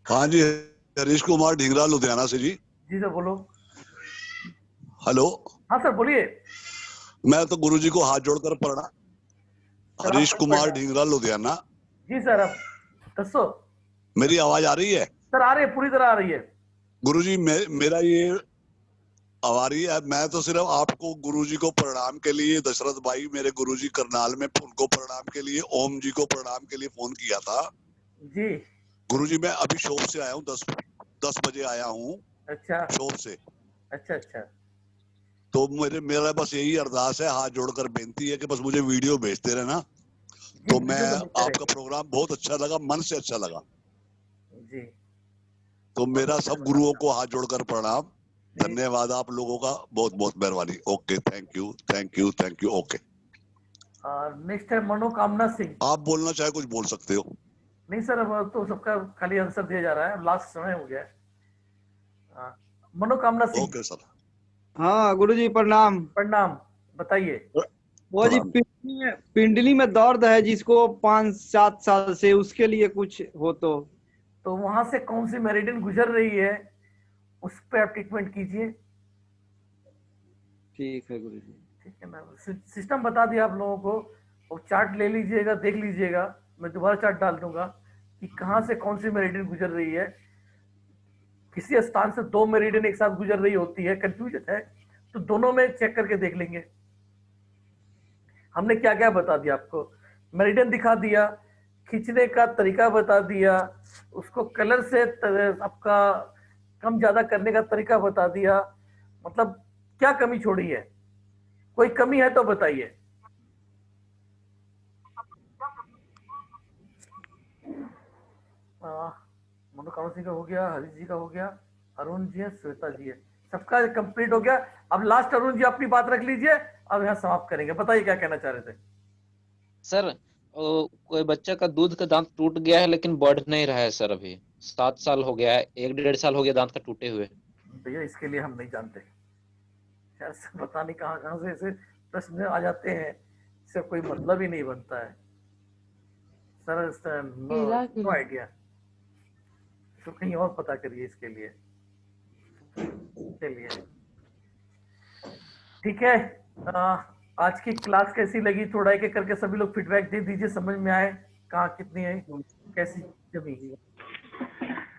हाँ जी, हरीश कुमार ढींगरा लुधियाना से जी। जी सर बोलो। हेलो। हाँ सर बोलिए। मैं तो गुरुजी को हाथ जोड़कर प्रणाम। सर हरीश आपको कुमार ढींगरा लुधियाना। जी सर, अब दसो। मेरी आवाज आ रही है? सर आ रही है, पूरी तरह आ रही है। गुरुजी मेरा ये आ रही है। मैं तो सिर्फ आपको गुरुजी को प्रणाम के लिए, दशरथ भाई मेरे गुरुजी करनाल में, उनको प्रणाम के लिए, ओम जी को प्रणाम के लिए फोन किया था जी। गुरुजी। मैं अभी शॉप से आया हूँ, 10 बजे आया हूँ अच्छा शॉप से। अच्छा अच्छा। तो मेरा बस यही अरदास है, हाथ जोड़कर बेनती है कि बस मुझे वीडियो भेजते रहना। जी तो मैं वीडियो तो भेजते आपका रहेंगे। प्रोग्राम बहुत अच्छा लगा, मन से अच्छा लगा। जी तो बहुत मेरा बहुत सब धन्यवाद गुरुओं सर। को हाथ जोड़कर प्रणाम। जी धन्यवाद आप लोगों का, बहुत बहुत मेहरबानी। Okay, thank you thank you thank you. Okay, next है मनोकामना सिंह। आप बोलना चाहे कुछ बोल सकते हो। नहीं सर, अब तो सबका खाली आंसर दिया जा रहा है, लास्ट समय हो गया है। मनोकामना सिंह। Okay sir. हाँ गुरुजी प्रणाम। प्रणाम, बताइए। वो जी प्रणाम। पिंडली में दर्द है जिसको 5-7 साल से, उसके लिए कुछ हो तो वहां से कौन सी मेरिडियन गुजर रही है, उस पर आप ट्रीटमेंट कीजिए। ठीक है गुरुजी। ठीक है ना, सिस्टम बता दिया आप लोगों को। और चार्ट ले लीजिएगा, देख लीजिएगा। मैं दोबारा चार्ट डाल दूंगा कि कहाँ से कौन सी मेरिडियन गुजर रही है। किसी स्थान से दो मेरिडियन एक साथ गुजर रही होती है, कंफ्यूजन है तो दोनों में चेक करके देख लेंगे। हमने क्या क्या बता दिया आपको, मेरिडियन दिखा दिया, खींचने का तरीका बता दिया, उसको कलर से आपका कम ज्यादा करने का तरीका बता दिया। मतलब क्या कमी छोड़ी है, कोई कमी है तो बताइए। मनोकामना सिंह का हो गया, हरीश जी का हो गया, अरुण जी है, श्वेता जी है, सबका कंप्लीट हो गया। अब लास्ट अरुण जी अपनी बात रख लीजिए, अब यहाँ समाप्त करेंगे। बताइए क्या कहना चाह रहे थे। सर कोई बच्चा का दूध का दांत टूट गया है लेकिन बढ़ नहीं रहा है सर। अभी 7 साल हो गया है, 1-1.5 साल हो गया दांत का टूटे हुए। भैया इसके लिए हम नहीं जानते यार, पता नहीं कहाँ कहाँ से ऐसे प्रश्न आ जाते हैं, इससे कोई मतलब ही नहीं बनता है सर। नो आइडिया, तो कहीं और पता करिए इसके लिए। चलिए ठीक है। आज की क्लास कैसी लगी, थोड़ा एक एक करके सभी लोग फीडबैक दे दीजिए, समझ में आए कहाँ कितनी है, कैसी जमी।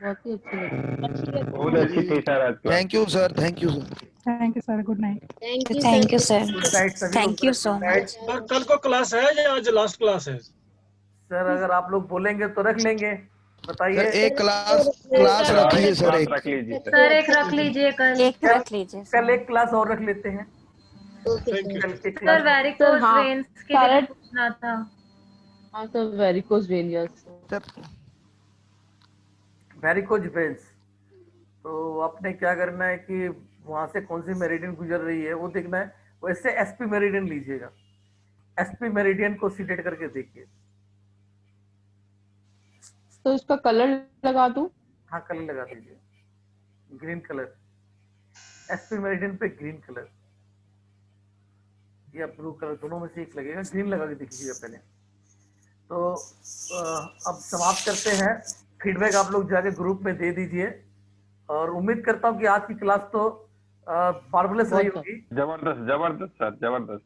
बहुत ही अच्छी लगी। बहुत अच्छी थी सर आज class. Thank you sir, thank you sir. Thank you sir, good night. Thank you thank you sir. Sir, good night सभी लोग, thank you so good night. Much. Sir कल को क्लास है या आज लास्ट क्लास है? Sir अगर आप लोग बोलेंगे तो रख लेंगे, सर बताइए। एक क्लास क्लास रखिए सर, क्लास एक रख लीजिए सर। सर एक रख लीजिए कल। एक रख लीजिए कल सर। एक क्लास और रख लेते हैं। थैंक यू कल सर। के सर क्लास वेरिकोज हाँ, वेन्स के लिए पूछना था। हाँ sir varicose vein, yes sir. Varicose veins, तो आपने क्या करना है कि वहां से कौन सी मेरिडियन गुजर रही है वो देखना है। वैसे एसपी मेरिडियन लीजिएगा, एसपी मेरिडियन को सिलेक्ट करके देखिए। तो इसका कलर लगा दूं? हाँ कलर लगा दीजिए, ग्रीन कलर, एसपी मेरिडियन पे ग्रीन कलर या ब्लू कलर, दोनों में से एक लगेगा, ग्रीन लगा के देखिएगा पहले। तो अब समाप्त करते हैं। फीडबैक आप लोग जाके ग्रुप में दे दीजिए, और उम्मीद करता हूँ कि आज की क्लास तो मार्वलस रही बहुत होगी। जबरदस्त जबरदस्त सर, जबरदस्त।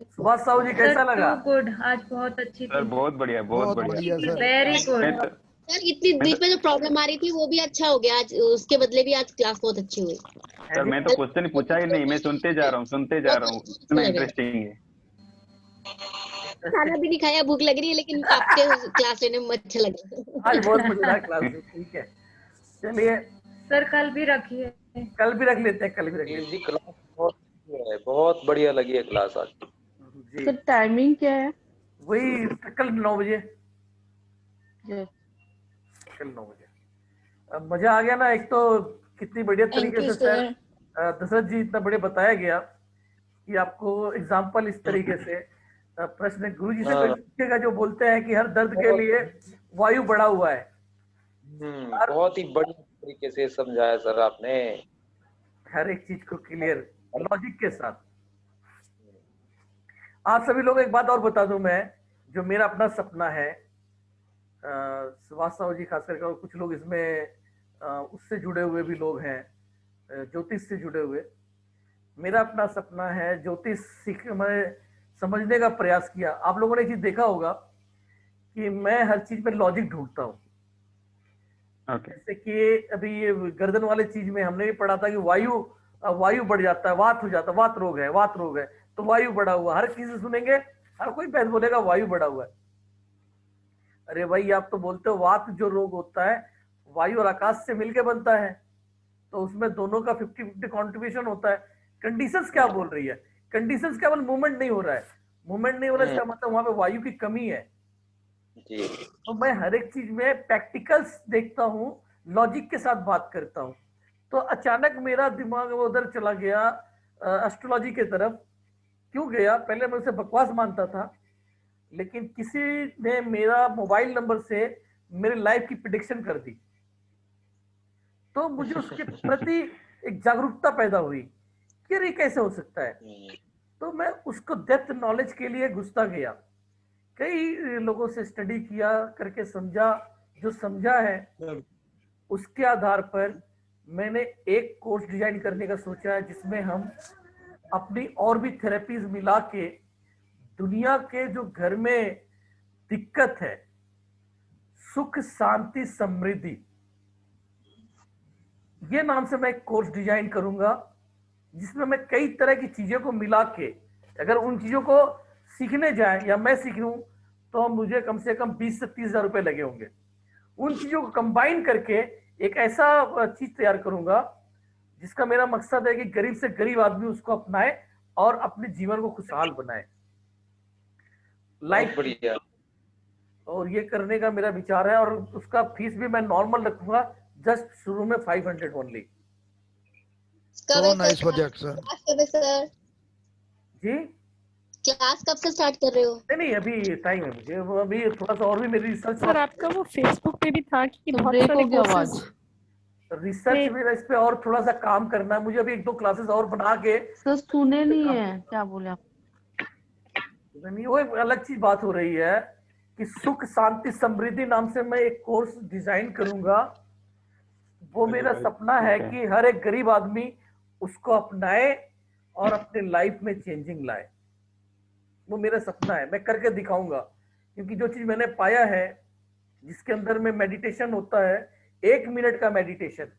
सुभाष साहू जी कैसा सर लगा? टू गुड, आज बहुत अच्छी सर थी। बहुत बढ़िया, बहुत बहुत बढ़िया। बढ़िया सर। Very good. सर इतनी बीच में जो प्रॉब्लम आ रही थी वो भी अच्छा हो गया आज, उसके बदले भी आज क्लास बहुत अच्छी हुई। सर मैं तो क्वेश्चन पूछा ही नहीं, मैं सुनते जा रहा हूँ, सुनते जा रहा हूँ, इतना इंटरेस्टिंग है। खाना भी नहीं खाया, भूख लग रही है, लेकिन आपके क्लास लेने में अच्छा लगा। आज बहुत मजेदार क्लास थी। ठीक है, चलिए सर कल भी रखिए। कल भी रख लेते हैं, कल भी रख लेते जी क्लास बहुत अच्छी है, बहुत बढ़िया लगी है क्लास आज। हैं जी। सर टाइमिंग क्या है? वही कल 9 बजे, यस। कल 9 बजे। अब मजा आ गया ना, एक तो कितनी बढ़िया तरीके से सर दशरथ जी इतना बढ़िया बताया गया कि आपको एग्जाम्पल इस तरीके से प्रश्न गुरु जी से कोई पूछेगा जो बोलते हैं कि हर दर्द के लिए वायु बढ़ा हुआ है। बहुत ही बढ़िया तरीके से समझाया सर आपने, हर एक चीज को क्लियर लॉजिक के साथ। आप सभी लोग एक बात और बता दूं मैं, जो मेरा अपना सपना है श्रीवास्तव जी खास करके, और कुछ लोग इसमें उससे जुड़े हुए भी लोग हैं, ज्योतिष से जुड़े हुए। मेरा अपना सपना है ज्योतिष सीख, मैं समझने का प्रयास किया। आप लोगों ने एक चीज देखा होगा कि मैं हर चीज में लॉजिक ढूंढता हूँ। जैसे कि अभी ये गर्दन वाले चीज में हमने भी पढ़ा था कि वायु बढ़ जाता है, वात हो जाता है, वात रोग है, तो वायु बढ़ा हुआ। हर चीज सुनेंगे, हर कोई वैद्य बोलेगा वायु बढ़ा हुआ है। अरे भाई, आप तो बोलते हो वात जो रोग होता है वायु और आकाश से मिलके बनता है, तो उसमें दोनों का 50-50 कॉन्ट्रीब्यूशन होता है। कंडीशंस क्या बोल रही है? कंडीशंस केवल मूवमेंट नहीं हो रहा है, मूवमेंट नहीं हो रहा है इसका मतलब वहां पे वायु की कमी है। तो मैं हर एक चीज में प्रैक्टिकल्स देखता हूँ, लॉजिक के साथ बात करता हूँ। तो अचानक मेरा दिमाग उधर चला गया एस्ट्रोलॉजी के तरफ। क्यों गया? पहले मैं उसे बकवास मानता था, लेकिन किसी ने मेरा मोबाइल नंबर से मेरे लाइफ की प्रेडिक्शन कर दी, तो मुझे उसके प्रति एक जागरूकता पैदा हुई कि ये कैसे हो सकता है। तो मैं उसको डेप्थ नॉलेज के लिए घुसता गया, कई लोगों से स्टडी किया करके समझा, जो समझा है उसके आधार पर मैंने एक कोर्स डिजाइन करने का सोचा है, जिसमें हम अपनी और भी थेरेपीज मिला के दुनिया के जो घर में दिक्कत है, सुख शांति समृद्धि, ये नाम से मैं एक कोर्स डिजाइन करूंगा, जिसमें मैं कई तरह की चीजों को मिला के, अगर उन चीजों को सीखने जाए या मैं सीख लूं तो मुझे कम से कम 20 से 30 हजार रुपए लगे होंगे। उन चीजों को कंबाइन करके एक ऐसा चीज तैयार करूंगा जिसका मेरा मकसद है कि गरीब से गरीब आदमी उसको अपनाए और अपने जीवन को खुशहाल बनाए, लाइफ बढ़िया। और ये करने का मेरा विचार है, और उसका फीस भी मैं नॉर्मल रखूंगा, जस्ट शुरू में 500 only. So nice project, sir. Sir ji, class कब से स्टार्ट कर रहे हो? नहीं अभी टाइम है मुझे, वो अभी थोड़ा सा और भी मेरी रिसर्च। सर आपका वो फेसबुक पे भी था कि तो बहुत ब्रेक सारे हो गया आवाज। कोर्सेज। रिसर्च मेरा इस पे और थोड़ा सा काम करना है मुझे, अभी 1-2 क्लासेस और बना के। सर सुने नहीं है क्या बोले आप? नहीं, वो एक अलग चीज बात हो रही है कि सुख शांति समृद्धि नाम से मैं एक कोर्स डिजाइन करूंगा। वो मेरा सपना है कि हर एक गरीब आदमी उसको अपनाए और अपने लाइफ में चेंजिंग लाए। वो मेरा सपना है, मैं करके दिखाऊंगा। क्योंकि जो चीज मैंने पाया है, जिसके अंदर में मेडिटेशन होता है, 1 मिनट का मेडिटेशन,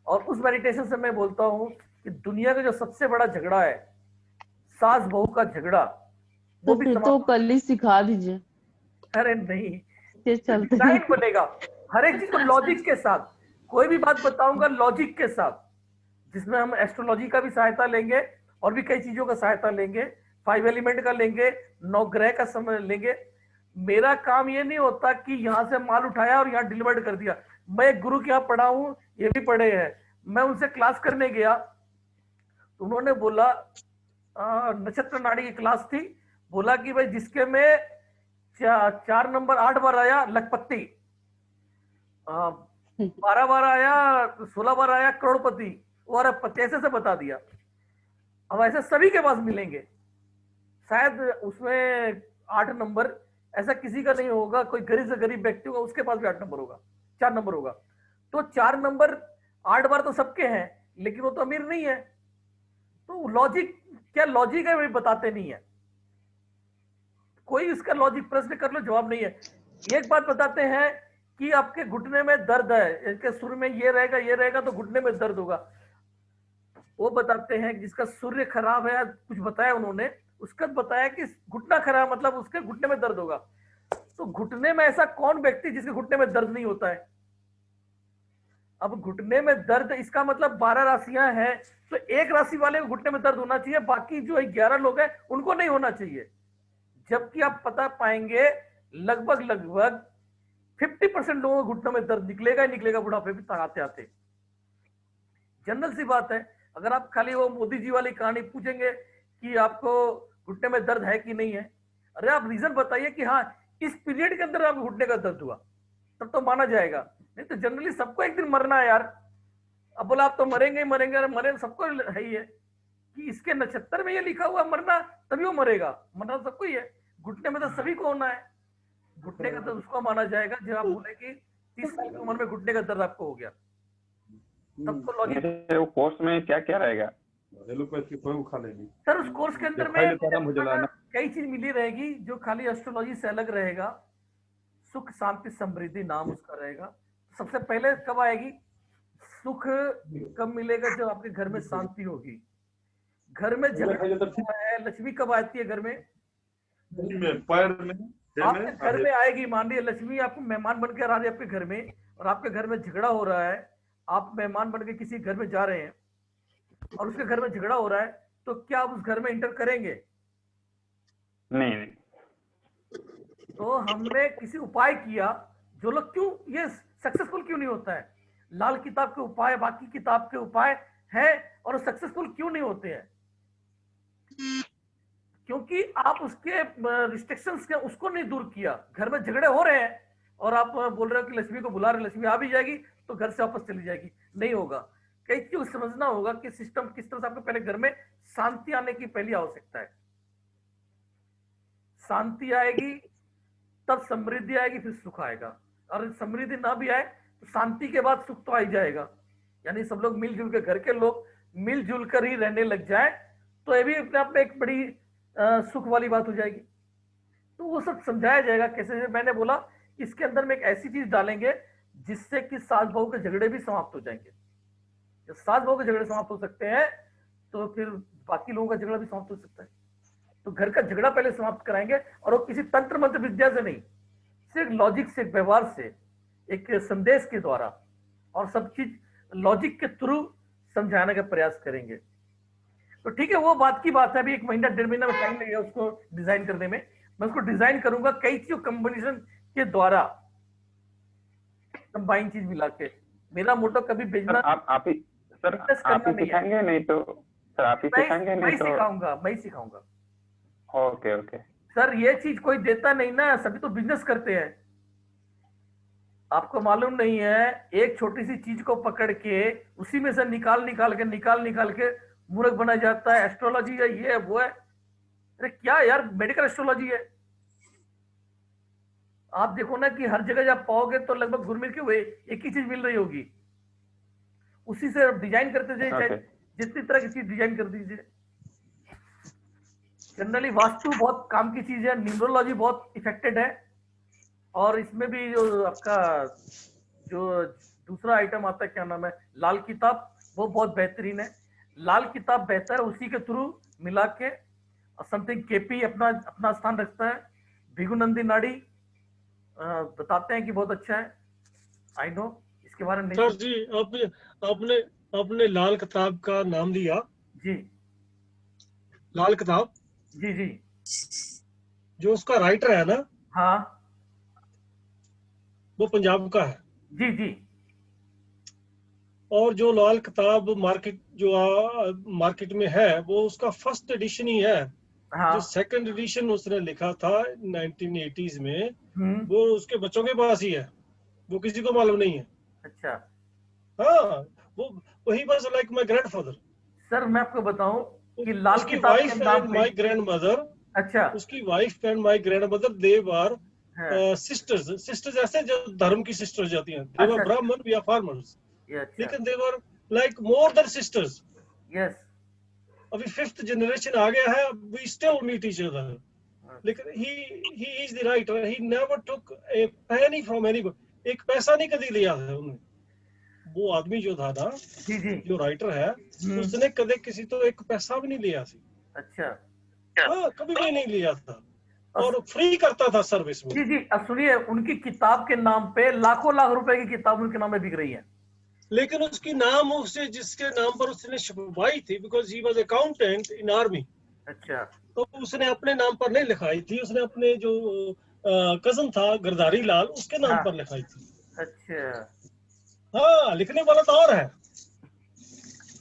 और उस मेडिटेशन से मैं बोलता हूँ कि दुनिया का जो सबसे बड़ा झगड़ा है, सास बहू का झगड़ा, वो भी तो कल ही सिखा दीजिए। अरे नहीं, ये चलते डिजाइन बनेगा हर एक चीज को लॉजिक के साथ। कोई भी बात बताऊंगा लॉजिक के साथ, जिसमें हम एस्ट्रोलॉजी का भी सहायता लेंगे और भी कई चीजों का सहायता लेंगे, 5 एलिमेंट का लेंगे, 9 ग्रह का समय लेंगे। मेरा काम ये नहीं होता कि यहाँ से माल उठाया और यहाँ डिलीवर्ड कर दिया। मैं एक गुरु के यहाँ पढ़ा हूँ, ये भी पढ़े हैं। मैं उनसे क्लास करने गया तो उन्होंने बोला, नक्षत्र नाड़ी की क्लास थी, बोला कि भाई जिसके में 4 नंबर 8 बार आया लखपति, 12 बार आया, 16 बार आया करोड़पति और अरबपति, ऐसे से बता दिया। अब ऐसे सभी के पास मिलेंगे, शायद उसमें 8 नंबर ऐसा किसी का नहीं होगा, कोई गरीब से गरीब व्यक्ति होगा उसके पास भी 8 नंबर होगा, 4 नंबर होगा। तो 4 नंबर 8 बार तो सबके हैं, लेकिन वो तो अमीर नहीं है। तो लॉजिक क्या लॉजिक है, वे बताते नहीं है। कोई इसका लॉजिक प्रश्न कर लो, जवाब नहीं है। एक बात बताते हैं कि आपके घुटने में दर्द है, इसके सुर में ये रहेगा तो घुटने में दर्द होगा। वो बताते हैं जिसका सूर्य खराब है, कुछ बताया उन्होंने, उसका बताया कि घुटना खराब मतलब उसके घुटने में दर्द होगा। तो घुटने में ऐसा कौन व्यक्ति जिसके घुटने में दर्द नहीं होता है? अब घुटने में दर्द, इसका मतलब 12 राशियां हैं, तो एक राशि वाले को घुटने में दर्द होना चाहिए, बाकी जो 11 लोग हैं उनको नहीं होना चाहिए। जबकि आप पता पाएंगे लगभग 50% लोगों को घुटनों में दर्द निकलेगा ही निकलेगा बुढ़ापे में आते आते। जनरल सी बात है। अगर आप खाली वो मोदी जी वाली कहानी पूछेंगे कि आपको घुटने में दर्द है कि नहीं है, अरे आप रीजन बताइए कि हाँ इस पीरियड के अंदर आपको घुटने का दर्द हुआ, तब तो माना जाएगा। नहीं तो जनरली सबको एक दिन मरना है यार। अब बोला आप तो मरेंगे ही मरेंगे, अरे मरे सबको है ही है कि इसके नक्षत्र में ये लिखा हुआ मरना, तभी वो मरेगा। मरना सबको ही है, घुटने में तो सभी को होना है। घुटने का दर्द उसको माना जाएगा जब आप बोले कि 30 साल की उम्र में घुटने का दर्द आपको हो गया, तब तो लॉजिक। जैसे वो कोर्स में क्या क्या रहेगा? सर उस कोर्स के अंदर में कई चीज मिली रहेगी जो खाली एस्ट्रोलॉजी से अलग रहेगा। सुख शांति समृद्धि नाम उसका रहेगा। सबसे पहले कब आएगी सुख? कब मिलेगा? जब आपके घर में शांति होगी। घर में झगड़ा है, लक्ष्मी कब आती है घर में? आपके घर में आएगी। मान लीजिए लक्ष्मी आपको मेहमान बनकर आ रही है आपके घर में, और आपके घर में झगड़ा हो रहा है, आप मेहमान बनकर किसी घर में जा रहे हैं और उसके घर में झगड़ा हो रहा है, तो क्या आप उस घर में इंटर करेंगे? नहीं। तो हमने किसी उपाय किया, जो लोग क्यों ये सक्सेसफुल क्यों नहीं होता है? लाल किताब के उपाय, बाकी किताब के उपाय हैं और सक्सेसफुल क्यों नहीं होते हैं? क्योंकि आप उसके रिस्ट्रिक्शंस के उसको नहीं दूर किया। घर में झगड़े हो रहे हैं और आप बोल रहे हो कि लक्ष्मी को बुला रहे, लक्ष्मी आ भी जाएगी तो घर से वापस चली जाएगी, नहीं होगा। कई चीज समझना होगा कि सिस्टम किस तरह से आपको पहले घर में शांति आने की पहली आवश्यकता है। शांति आएगी तब समृद्धि आएगी, फिर सुख आएगा। और समृद्धि ना भी आए तो शांति के बाद सुख तो आ ही जाएगा। यानी सब लोग मिलजुल के, घर के लोग मिलजुल कर ही रहने लग जाए तो ये भी अपने आप में एक बड़ी सुख वाली बात हो जाएगी। तो वो सब समझाया जाएगा कैसे। मैंने बोला इसके अंदर में एक ऐसी चीज डालेंगे जिससे कि सास बहू के झगड़े भी समाप्त हो जाएंगे। जब सास बहू के झगड़े समाप्त हो सकते हैं तो फिर बाकी लोगों का झगड़ा भी समाप्त हो सकता है। तो घर का झगड़ा पहले समाप्त कराएंगे, और वो किसी तंत्र मंत्र विद्या से नहीं, सिर्फ लॉजिक से, व्यवहार से, एक संदेश के द्वारा, और सब चीज लॉजिक के थ्रू समझाने का प्रयास करेंगे। तो ठीक है, वो बात की बात है। अभी 1 महीना 1.5 महीना में टाइम लगेगा उसको डिजाइन करने में। मैं उसको डिजाइन करूंगा कई चीजों कॉम्बिनेशन के द्वारा, कंबाइन चीज मिला के। मेरा मोटो कभी भेजना आप ही सर, आप ही सिखाएंगे? नहीं तो सर आप ही सिखाएंगे? नहीं तो मैं सिखाऊंगा। ओके। सर ये चीज कोई देता नहीं ना, सभी तो बिजनेस करते हैं। आपको मालूम नहीं है, एक छोटी सी चीज को पकड़ के उसी में से निकाल के मूर्ख बना जाता है। एस्ट्रोलॉजी है, ये है, वो है। अरे क्या यार, मेडिकल एस्ट्रोलॉजी है। आप देखो ना कि हर जगह जब पाओगे तो लगभग घुल के हुए एक ही चीज मिल रही होगी। उसी से डिजाइन करते जाइए, जितनी तरह की चीज डिजाइन कर दीजिए। जनरली वास्तु बहुत काम की चीज है, न्यूमरोलॉजी बहुत इफेक्टेड है, और इसमें भी जो आपका जो दूसरा आइटम आता है, क्या नाम है, लाल किताब, वो बहुत बेहतरीन है। लाल किताब बेहतर है, उसी के थ्रू मिला के। समथिंग केपी अपना स्थान रखता है। भिगुनंदी नाड़ी बताते हैं कि बहुत अच्छा है। आई नो इसके बारे में। सर जी आपने लाल किताब का नाम लिया जी। लाल किताब जी। जो उसका राइटर है ना, हाँ, वो पंजाब का है। जी। और जो लाल किताब मार्केट में है, वो उसका फर्स्ट एडिशन ही है। हाँ। जो सेकंड एडिशन उसने लिखा था 1980s में, वो उसके बच्चों के पास ही है, वो किसी को मालूम नहीं है। अच्छा। हाँ, वो वही बस लाइक माय ग्रैंडफादर। सर मैं आपको बताऊं कि लाल किताब के नाम पे, माय ग्रैंडमदर, अच्छा, उसकी wife and my grandmother, they were sisters ऐसे जो धर्म की सिस्टर्स जाती हैं। दे वर ब्राह्मण, वी आर फार्मर्स, लेकिन they were like more than sisters. Yes. अभी 5th जनरेशन आ गया है, we still meet each other. लेकिन he is the writer, he never took a penny from anybody. एक पैसा नहीं कभी लिया है उन्होंने। वो आदमी जो था ना, जो राइटर है, उसने कदे किसी तो एक पैसा भी नहीं लिया सी। अच्छा। हाँ, कभी भी नहीं लिया था, और फ्री करता था सर्विस में। जी। अब सुनिए, उनकी किताब के नाम पे लाखों लाख रुपए की किताब उनके नाम में बिक रही है। लेकिन उसकी नाम उससे जिसके नाम पर उसने छपवाई थी, because he was accountant in army. अच्छा। तो उसने अपने नाम पर नहीं लिखाई थी, उसने अपने जो कजन था गिरधारी लाल, उसके नाम पर लिखाई थी। अच्छा। हाँ, लिखने वाला तो और है,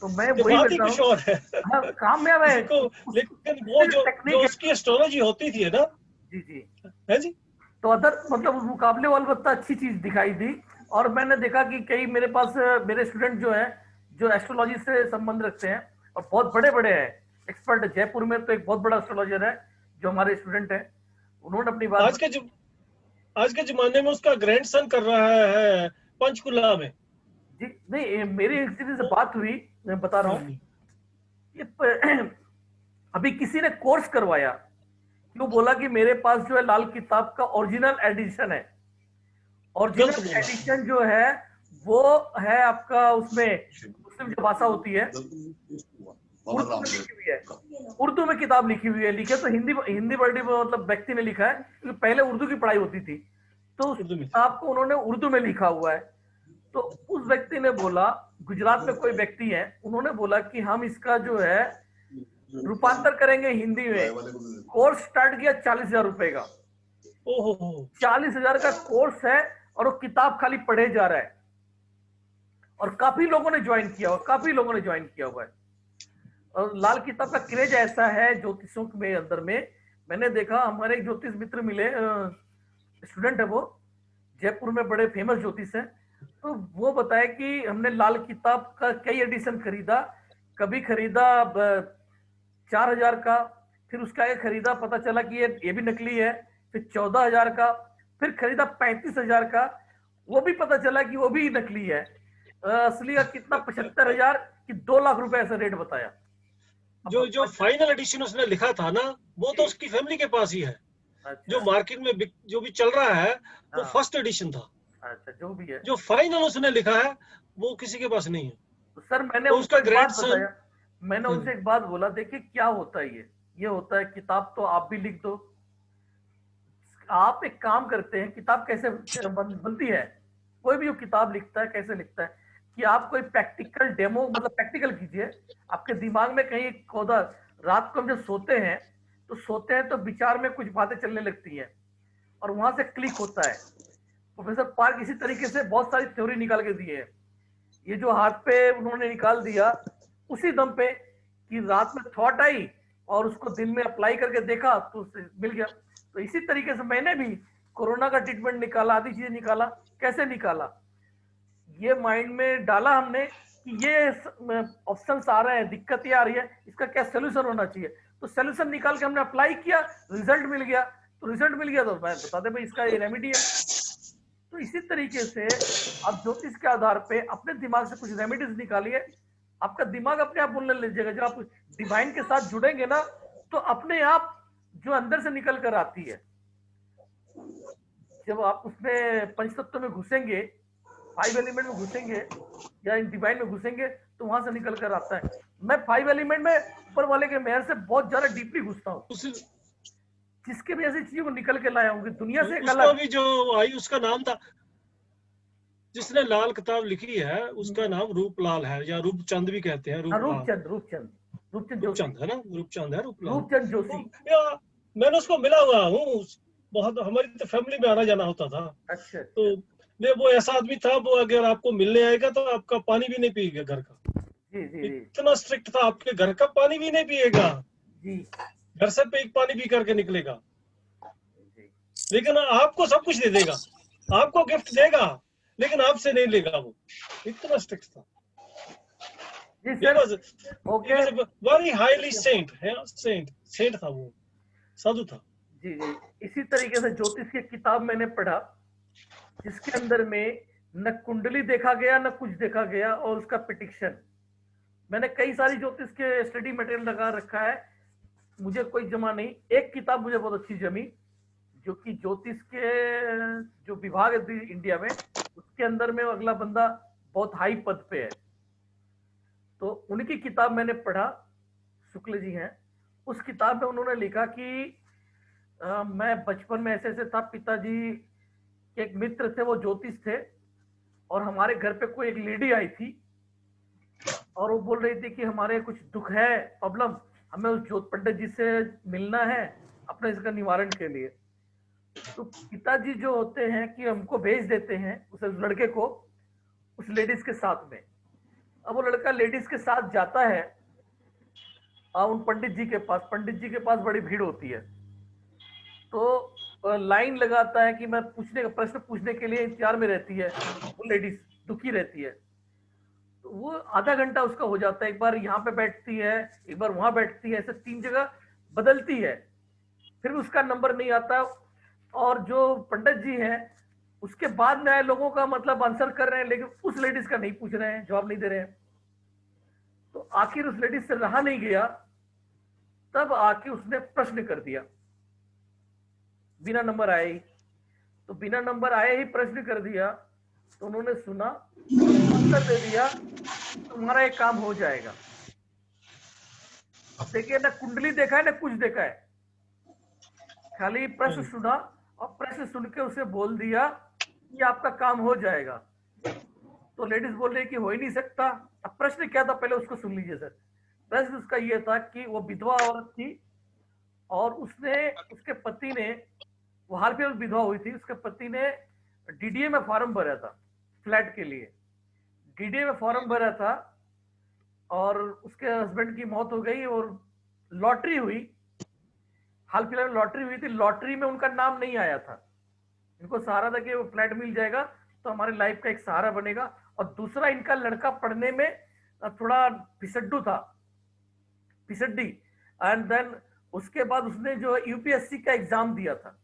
तो मैं वही बात ही कुछ और है। हाँ, कामयाब है। लेकिन वो जो उसकी एस्ट्रोलॉजी होती थी ना, जी है जी, तो अदर मतलब उस मुकाबले वाल बत्ता अच्छी चीज दिखाई दी। और मैंने देखा कि कई मेरे पास मेरे स्टूडेंट जो है, जो एस्ट्रोलॉजी से संबंध रखते हैं और बहुत बड़े बड़े हैं, एक्सपर्ट है। जयपुर में तो एक बहुत बड़ा एस्ट्रोलॉजर है जो हमारे स्टूडेंट है, उन्होंने अपनी बात आज के जमाने में उसका ग्रैंडसन कर रहा है पंचकुला में। जी नहीं, मेरी किसी से बात हुई, मैं बता रहा हूँ, अभी किसी ने कोर्स करवाया, क्यों बोला कि मेरे पास जो है लाल किताब का ओरिजिनल एडिशन है। ओरिजिनल एडिशन जो है वो है आपका, उसमें मुस्लिम जो भाषा होती है उर्दू में लिखी हुई है, उर्दू में किताब लिखी हुई है। लिखे तो हिंदी वर्डी में, मतलब व्यक्ति ने लिखा है, क्योंकि पहले उर्दू की पढ़ाई होती थी, तो उस किताब को उन्होंने उर्दू में लिखा हुआ है। तो उस व्यक्ति ने बोला, गुजरात में कोई व्यक्ति है, उन्होंने बोला कि हम इसका जो है रूपांतर करेंगे हिंदी में। कोर्स स्टार्ट किया 40,000 रुपए का। 40,000 का कोर्स है और वो किताब खाली पढ़े जा रहा है, और काफी लोगों ने ज्वाइन किया हुआ है। और लाल किताब का क्रेज ऐसा है ज्योतिषों में अंदर में, मैंने देखा हमारे एक ज्योतिष मित्र मिले, स्टूडेंट है वो, जयपुर में बड़े फेमस ज्योतिष हैं, तो वो बताए कि हमने लाल किताब का कई एडिशन खरीदा, कभी खरीदा 4,000 का, फिर उसका आगे खरीदा, पता चला कि ये भी नकली है, फिर 14,000 का, फिर खरीदा 35,000 का, वो भी पता चला कि वो भी नकली है। असली का कितना 75,000 कि 2 लाख रुपए ऐसा रेट बताया। जो फाइनल एडिशन उसने लिखा था ना, वो तो उसकी फैमिली के पास ही है। अच्छा। जो मार्केट में जो भी चल रहा है वो फर्स्ट एडिशन था। अच्छा, जो भी है, जो फाइनल उसने लिखा है वो किसी के पास नहीं है। तो सर मैंने तो उसका ग्रैंडसन, मैंने उनसे एक बात बोला, देखिए क्या होता है, ये होता है, किताब तो आप भी लिख दो, आप एक काम करते हैं, किताब कैसे बनती है, कोई भी जो किताब लिखता है कैसे लिखता है कि आप कोई प्रैक्टिकल डेमो, मतलब प्रैक्टिकल कीजिए। आपके दिमाग में कहीं खोदा, रात को हम जब सोते हैं तो विचार में कुछ बातें चलने लगती हैं और वहां से क्लिक होता है। प्रोफेसर पार्क इसी तरीके से बहुत सारी थ्योरी निकाल के दिए हैं। ये जो हाथ पे उन्होंने निकाल दिया उसी दम पे कि रात में थॉट आई और उसको दिन में अप्लाई करके देखा तो मिल गया। तो इसी तरीके से मैंने भी कोरोना का ट्रीटमेंट निकाला, आधी चीजें निकाला। कैसे निकाला? ये माइंड में डाला हमने कि ये ऑप्शन आ रहे हैं, दिक्कत ये आ रही है, इसका क्या सोल्यूशन होना चाहिए। तो सोल्यूशन निकाल के हमने अप्लाई किया, रिजल्ट मिल गया। तो मैं बता दे भाई इसका ये रेमेडी है। तो इसी तरीके से आप ज्योतिष के आधार पे अपने दिमाग से कुछ रेमेडीज निकालिए, आपका दिमाग अपने आप बोलने लगेगा। जब आप डिवाइन के साथ जुड़ेंगे ना तो अपने आप जो अंदर से निकल कर आती है, जब आप उसमें पंचतत्व में घुसेंगे, 5 एलिमेंट में घुसेंगे या इन डिवाइन में घुसेंगे तो वहां से निकल कर आता है। मैं 5 एलिमेंट में ऊपर वाले के मेहर से बहुत ज्यादा डीपली घुसता हूँ, जिसके भी ऐसी चीजों को निकल के लाया हूँ दुनिया से। उसका भी जो आई उसका नाम था, जिसने लाल किताब लिखी है उसका नाम रूपलाल है, या रूपचंद भी कहते हैं। रूपचंद है ना, रूपचंद जोशी। मैंने उसको मिला हुआ हूँ, बहुत हमारी तो फैमिली में आना जाना होता था। अच्छा। तो वो ऐसा आदमी था, वो अगर आपको मिलने आएगा तो आपका पानी भी नहीं पिएगा घर का। जी। इतना स्ट्रिक्ट था, आपके घर का पानी भी नहीं पिएगा जी, घर से पे पानी पी करके निकलेगा। लेकिन आपको सब कुछ दे देगा, आपको गिफ्ट देगा, लेकिन आपसे नहीं लेगा। वो इतना स्ट्रिक्ट था। वेरी हाईली सेंट था, वो साधु था। जी। इसी तरीके से ज्योतिष की किताब मैंने पढ़ा जिसके अंदर में न कुंडली देखा गया न कुछ देखा गया, और उसका प्रेडिक्शन। मैंने कई सारी ज्योतिष के स्टडी मटेरियल लगा रखा है, मुझे कोई जमा नहीं। एक किताब मुझे बहुत अच्छी जमी, जो कि ज्योतिष के जो विभाग है इंडिया में, उसके अंदर में अगला बंदा बहुत हाई पद पे है, तो उनकी किताब मैंने पढ़ा, शुक्ल जी हैं। उस किताब में उन्होंने लिखा कि मैं बचपन में ऐसे था, पिताजी के एक मित्र थे, वो ज्योतिष थे, और हमारे घर पे कोई एक लेडी आई थी और वो बोल रही थी कि हमारे कुछ दुख है, प्रॉब्लम, हमें उस ज्योत पंडित जी से मिलना है अपने इसका निवारण के लिए। तो पिताजी जो होते हैं कि हमको भेज देते हैं उस लड़के को उस लेडीज के साथ में। अब वो लड़का लेडीज के साथ जाता है उन पंडित जी के पास। पंडित जी के पास बड़ी भीड़ होती है, तो लाइन लगाता है कि मैं प्रश्न पूछने के लिए इंतजार में रहती है। वो लेडीज दुखी रहती है, तो वो आधा घंटा उसका हो जाता है। एक बार यहाँ पे बैठती है, एक बार वहां बैठती है, ऐसे 3 जगह बदलती है, फिर भी उसका नंबर नहीं आता। और जो पंडित जी हैं उसके बाद में आए लोगों का मतलब आंसर कर रहे हैं, लेकिन उस लेडीज का नहीं पूछ रहे हैं, जवाब नहीं दे रहे हैं। तो आखिर उस लेडीज से रहा नहीं गया, तब आके उसने प्रश्न कर दिया बिना नंबर आए ही। तो बिना नंबर आए ही प्रश्न कर दिया, तो उन्होंने सुना, आंसर दे दिया, तुम्हारा एक काम हो जाएगा। अब देखिए, ना कुंडली देखा है ना कुछ देखा है, खाली प्रश्न सुना और प्रश्न सुन के उसे बोल दिया कि आपका काम हो जाएगा। तो लेडीज बोल रही कि हो ही नहीं सकता। अब प्रश्न क्या था पहले उसको सुन लीजिए सर। प्रश्न उसका ये था कि वो विधवा औरत थी और उसके पति ने, वो हाल फिलहाल विधवा हुई थी, उसके पति ने डीडीए में फॉर्म भरा था फ्लैट के लिए। डीडीए में फॉर्म भरा था और उसके हस्बैंड की मौत हो गई और लॉटरी हुई, हाल फिलहाल लॉटरी हुई थी। लॉटरी में उनका नाम नहीं आया था। इनको सहारा था कि वो फ्लैट मिल जाएगा तो हमारे लाइफ का एक सहारा बनेगा। और दूसरा, इनका लड़का पढ़ने में थोड़ा फिसड्डू था, फिसड्डी। एंड देन उसके बाद उसने जो यूपीएससी का एग्जाम दिया था,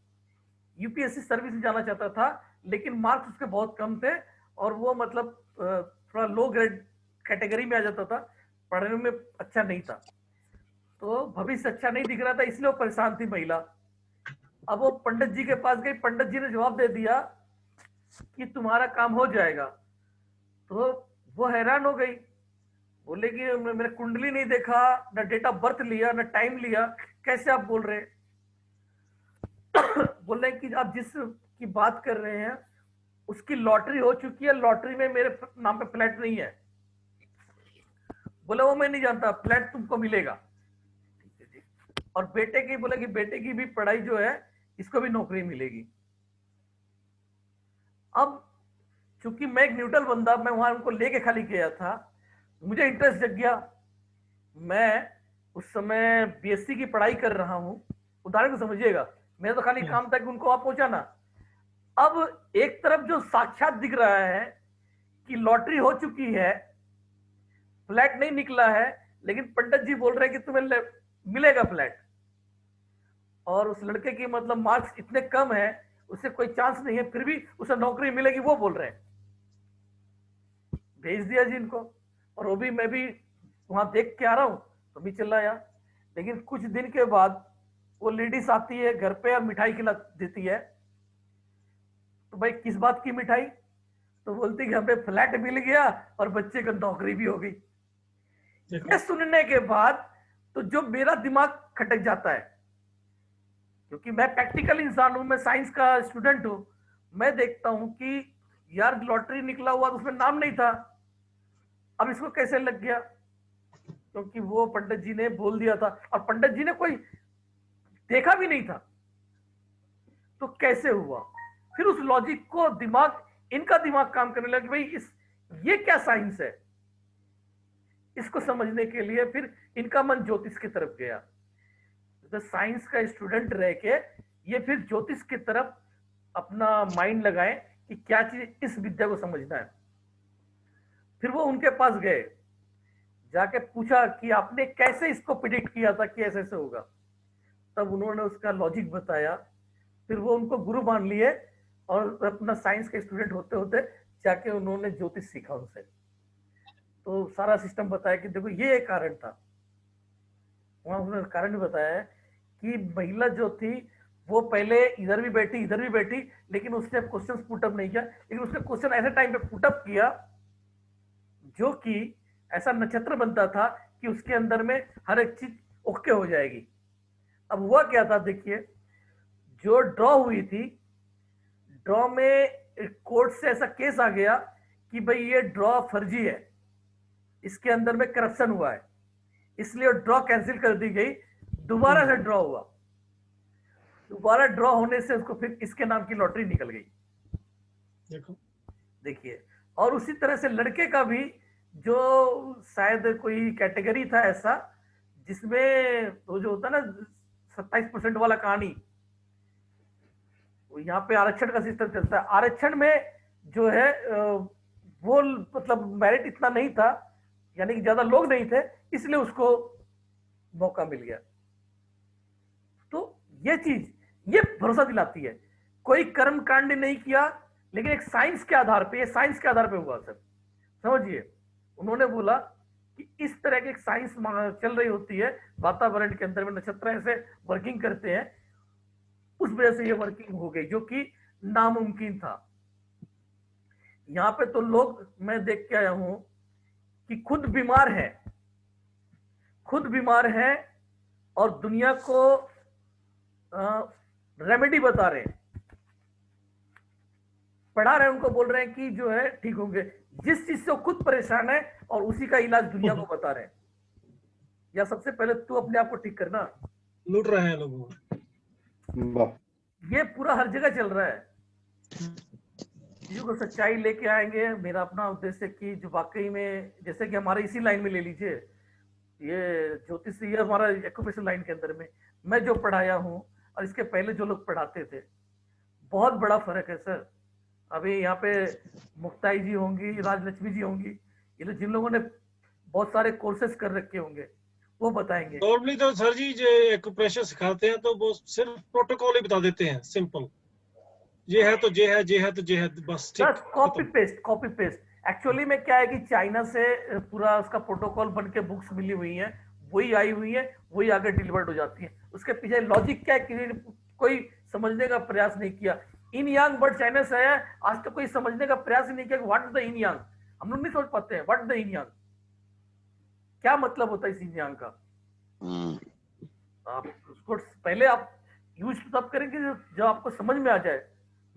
यूपीएससी सर्विस में जाना चाहता था, लेकिन मार्क्स उसके बहुत कम थे और वो मतलब थोड़ा लो ग्रेड कैटेगरी में आ जाता था, पढ़ने में अच्छा नहीं था, तो भविष्य अच्छा नहीं दिख रहा था, इसलिए वो परेशान थी महिला। अब वो पंडित जी के पास गई, पंडित जी ने जवाब दे दिया कि तुम्हारा काम हो जाएगा। तो वो हैरान हो गई, बोले कि मैंने कुंडली नहीं देखा, न डेट ऑफ बर्थ लिया, न टाइम लिया, कैसे आप बोल रहे हैं? बोल रहे कि आप जिस की बात कर रहे हैं उसकी लॉटरी हो चुकी है, लॉटरी में मेरे नाम पे फ्लैट नहीं है। बोले वो मैं नहीं जानता, फ्लैट तुमको मिलेगा। और बेटे की, बोले कि बेटे की भी पढ़ाई जो है, इसको भी नौकरी मिलेगी। अब चूंकि मैं एक न्यूट्रल बंदा, मैं वहां उनको लेके खाली गया था, मुझे इंटरेस्ट जग गया। मैं उस समय बीएससी की पढ़ाई कर रहा हूं, उदाहरण को समझिएगा, मेरा तो खाली काम था कि उनको वहां पहुंचाना। अब एक तरफ जो साक्षात दिख रहा है कि लॉटरी हो चुकी है, फ्लैट नहीं निकला है, लेकिन पंडित जी बोल रहे हैं कि तुम्हें मिलेगा फ्लैट, और उस लड़के की मतलब मार्क्स इतने कम है, उसे कोई चांस नहीं है, फिर भी उसे नौकरी मिलेगी, वो बोल रहे हैं। भेज दिया जी इनको, और वो भी, मैं भी वहां देख के आ रहा हूं तो भी चला आया। लेकिन कुछ दिन के बाद वो लेडीज आती है घर पे और मिठाई खिला देती है। तो भाई किस बात की मिठाई? तो बोलती कि हमें फ्लैट मिल गया और बच्चे को नौकरी भी हो गई। ये सुनने के बाद तो जो मेरा दिमाग खटक जाता है, क्योंकि मैं प्रैक्टिकल इंसान हूं, मैं साइंस का स्टूडेंट हूं, मैं देखता हूं कि यार लॉटरी निकला हुआ तो उसमें नाम नहीं था, अब इसको कैसे लग गया? क्योंकि वो पंडित जी ने बोल दिया था और पंडित जी ने कोई देखा भी नहीं था, तो कैसे हुआ? फिर उस लॉजिक को इनका दिमाग काम करने लगा कि भाई ये क्या साइंस है? इसको समझने के लिए फिर इनका मन ज्योतिष की तरफ गया। तो साइंस का स्टूडेंट रह के ये फिर ज्योतिष की तरफ अपना माइंड लगाए कि क्या चीज इस विद्या को समझना है। फिर वो उनके पास गए, जाके पूछा कि आपने कैसे इसको प्रिडिक्ट किया था कि ऐसे ऐसे होगा? तब उन्होंने उसका लॉजिक बताया। फिर वो उनको गुरु मान लिए और अपना साइंस के स्टूडेंट होते होते जाके उन्होंने ज्योतिष सीखा उनसे। तो सारा सिस्टम बताया कि देखो ये एक कारण था। वहां उन्होंने कारण बताया कि महिला जो थी वो पहले इधर भी बैठी, लेकिन उसने क्वेश्चन पुटअप नहीं किया, लेकिन उसने क्वेश्चन ऐसे टाइम पे पुटअप किया जो कि ऐसा नक्षत्र बनता था कि उसके अंदर में हर एक चीज ओके हो जाएगी। अब हुआ क्या था, देखिए, जो ड्रॉ हुई थी, ड्रॉ में कोर्ट से ऐसा केस आ गया कि भाई ये ड्रॉ फर्जी है, इसके अंदर में करप्शन हुआ है, इसलिए ड्रॉ कैंसिल कर दी गई। दोबारा से ड्रॉ हुआ, दोबारा ड्रॉ होने से उसको फिर इसके नाम की लॉटरी निकल गई। देखिए, और उसी तरह से लड़के का भी, जो शायद कोई कैटेगरी था ऐसा जिसमें वो जो होता है ना 27% वाला कहानी, यहाँ पे आरक्षण का सिस्टम चलता है। आरक्षण में जो है वो मतलब मेरिट इतना नहीं था, यानी कि ज्यादा लोग नहीं थे, इसलिए उसको मौका मिल गया। तो ये चीज ये भरोसा दिलाती है कोई कर्म कांड नहीं किया, लेकिन एक साइंस के आधार पे, ये साइंस के आधार पे हुआ सर, समझिए। उन्होंने बोला कि इस तरह की एक साइंस चल रही होती है वातावरण के अंदर में, नक्षत्र ऐसे वर्किंग करते हैं, उस वजह से ये वर्किंग हो गई, जो कि नामुमकिन था। यहाँ पे तो लोग, मैं देख के आया हूं कि खुद बीमार है और दुनिया को रेमेडी बता रहे हैं, पढ़ा रहे हैं, उनको बोल रहे हैं कि जो है ठीक होंगे, जिस चीज से वो खुद परेशान है, और उसी का इलाज दुनिया को बता रहे हैं। या सबसे पहले तू अपने आप को ठीक करना, लूट रहे हैं लोगों। ये पूरा हर जगह चल रहा है। चीजों को सच्चाई लेके आएंगे। मेरा अपना उद्देश्य कि जो वाकई में, जैसे कि हमारे इसी लाइन में ले लीजिए, ये ज्योतिष, ये हमारा एक्यूपेशन लाइन के अंदर में मैं जो पढ़ाया हूँ और इसके पहले जो लोग पढ़ाते थे, बहुत बड़ा फर्क है सर। अभी यहाँ पे मुक्ताई जी होंगी, राजलक्ष्मी जी होंगी, ये लोग जिन लोगों ने बहुत सारे कोर्सेज कर रखे होंगे वो बताएंगे। नॉर्मली तो सर जी जो एक्यूप्रेशर सिखाते हैं तो वो सिर्फ प्रोटोकॉल ही बता देते हैं, सिंपल, ये है तो ये है, ये है तो ये है, बस कॉपी पेस्ट। एक्चुअली में क्या है कि चाइना से पूरा उसका प्रोटोकॉल बन के बुक्स मिली हुई हैं, वही आई हुई है, वही आगे डिलीवर्ड हो जाती है। उसके पीछे लॉजिक क्या है, कोई समझने का प्रयास नहीं किया। इन यांग वर्ड चाइना से आया, आज तक कोई समझने का प्रयास ही नहीं किया कि व्हाट इज द इन यांग। हम लोग नहीं समझ पाते हैं व्हाट इज द इन यांग, क्या मतलब होता है इस इन यांग का। आप उसको पहले आप यूज तब करेंगे जब आपको समझ में आ जाए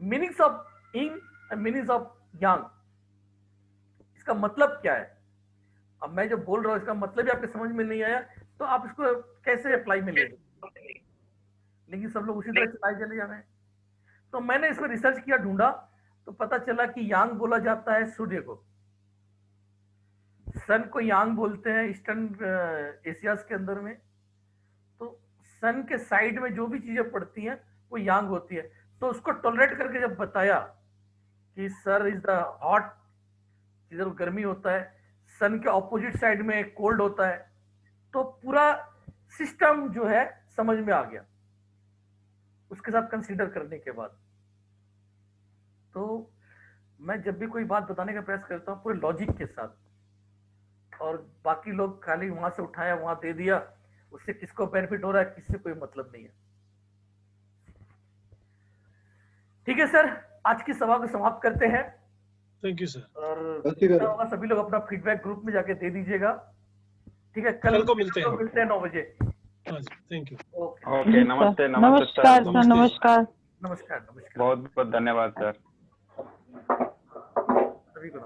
meanings of yin and meanings of yang, इसका मतलब क्या है। अब मैं जो बोल रहा हूँ इसका मतलब ही आपके समझ में नहीं आया तो आप इसको कैसे अप्लाई में ले लो, लेकिन सब लोग उसी तरह चलाए चले जा रहे हैं। तो मैंने इसमें रिसर्च किया, ढूंढा, तो पता चला कि यांग बोला जाता है सूर्य को, सन को यांग बोलते हैं ईस्टर्न एशियाज के अंदर में। तो सन के साइड में जो भी चीजें पड़ती हैं वो यांग होती है। तो उसको टॉलरेट करके जब बताया कि सर इज द हॉट, जिधर गर्मी होता है, सन के ऑपोजिट साइड में कोल्ड होता है, तो पूरा सिस्टम जो है समझ में आ गया उसके साथ कंसीडर करने के बाद। तो मैं जब भी कोई बात बताने का प्रयास करता हूँ पूरे लॉजिक के साथ, और बाकी लोग खाली वहां से उठाया वहां दे दिया, उससे किसको बेनिफिट हो रहा है किससे कोई मतलब नहीं है। ठीक है सर, आज की सभा को समाप्त करते हैं। Thank you sir. और सभी लोग अपना फीडबैक ग्रुप में जाके दे दीजिएगा। ठीक है, कल को मिलते हैं 9 बजे। Thank you. ओके, नमस्ते। नमस्कार सर। नमस्कार। नमस्कार। बहुत बहुत धन्यवाद सर। सभी को